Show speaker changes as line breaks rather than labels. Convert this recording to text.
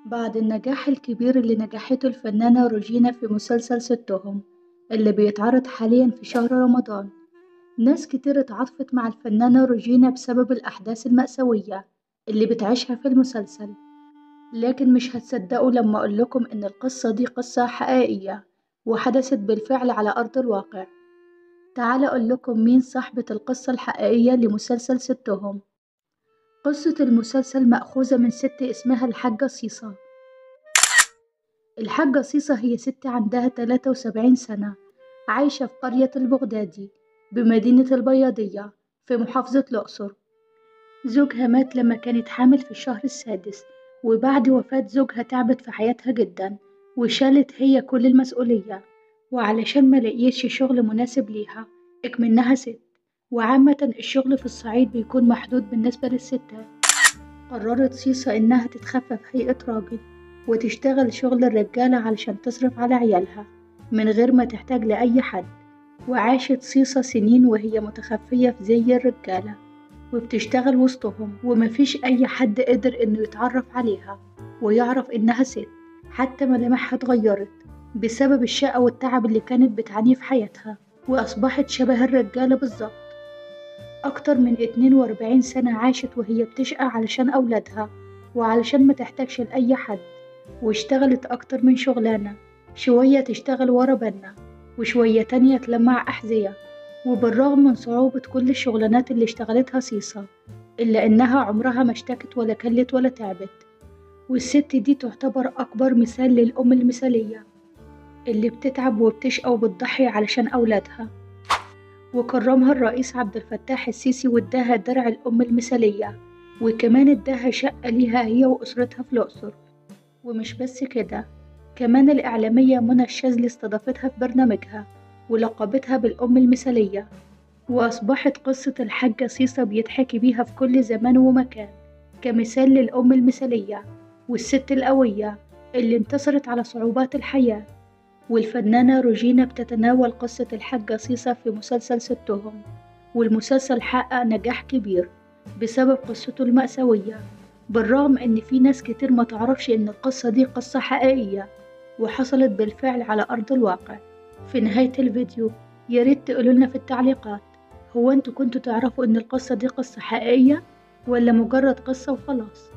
بعد النجاح الكبير اللي نجحته الفنانة روجينا في مسلسل ستهم اللي بيتعرض حاليا في شهر رمضان، ناس كتير اتعاطفت مع الفنانة روجينا بسبب الأحداث المأساوية اللي بتعيشها في المسلسل. لكن مش هتصدقوا لما أقولكم إن القصة دي قصة حقيقية وحدثت بالفعل على أرض الواقع. تعال أقولكم مين صاحبة القصة الحقيقية لمسلسل ستهم. قصة المسلسل مأخوذة من ست اسمها الحاجة صيصة. الحاجة صيصة هي ست عندها 73 سنة، عايشة في قرية البغدادي بمدينة البياضية في محافظة الأقصر. زوجها مات لما كانت حامل في الشهر السادس، وبعد وفاة زوجها تعبت في حياتها جدا وشالت هي كل المسؤولية. وعلشان ما لقيتش شغل مناسب ليها اكمنها ست، وعامة الشغل في الصعيد بيكون محدود بالنسبة للستات، قررت صيصة إنها تتخفى في هيئة راجل وتشتغل شغل الرجالة علشان تصرف على عيالها من غير ما تحتاج لأي حد. وعاشت صيصة سنين وهي متخفية في زي الرجالة وبتشتغل وسطهم، ومفيش أي حد قدر إنه يتعرف عليها ويعرف إنها ست. حتى ملامحها اتغيرت بسبب الشقة والتعب اللي كانت بتعانيه في حياتها، وأصبحت شبه الرجالة بالظبط. أكتر من 42 سنة عاشت وهي بتشقى علشان أولادها وعلشان ما تحتاجش لأي حد، واشتغلت أكتر من شغلانة، شوية تشتغل ورا بنا وشوية تانية تلمع أحذية. وبالرغم من صعوبة كل الشغلانات اللي اشتغلتها صيصة، إلا إنها عمرها ما اشتكت ولا كلت ولا تعبت. والست دي تعتبر أكبر مثال للأم المثالية اللي بتتعب وبتشقى وبتضحي علشان أولادها. وكرمها الرئيس عبد الفتاح السيسي واداها درع الأم المثالية، وكمان اداها شقة ليها هي وأسرتها في الأقصر. ومش بس كده، كمان الإعلامية منى الشاذلي استضافتها في برنامجها ولقبتها بالأم المثالية. وأصبحت قصة الحاجة صيصة بيتحكي بيها في كل زمان ومكان كمثال للأم المثالية والست القوية اللي انتصرت على صعوبات الحياة. والفنانة روجينا بتتناول قصة الحاجة صيصة في مسلسل ستهم، والمسلسل حقق نجاح كبير بسبب قصته المأساوية، بالرغم إن في ناس كتير ما تعرفش إن القصة دي قصة حقيقية وحصلت بالفعل على أرض الواقع. في نهاية الفيديو ياريت تقولولنا في التعليقات، هو انتوا كنتوا تعرفوا إن القصة دي قصة حقيقية ولا مجرد قصة وخلاص؟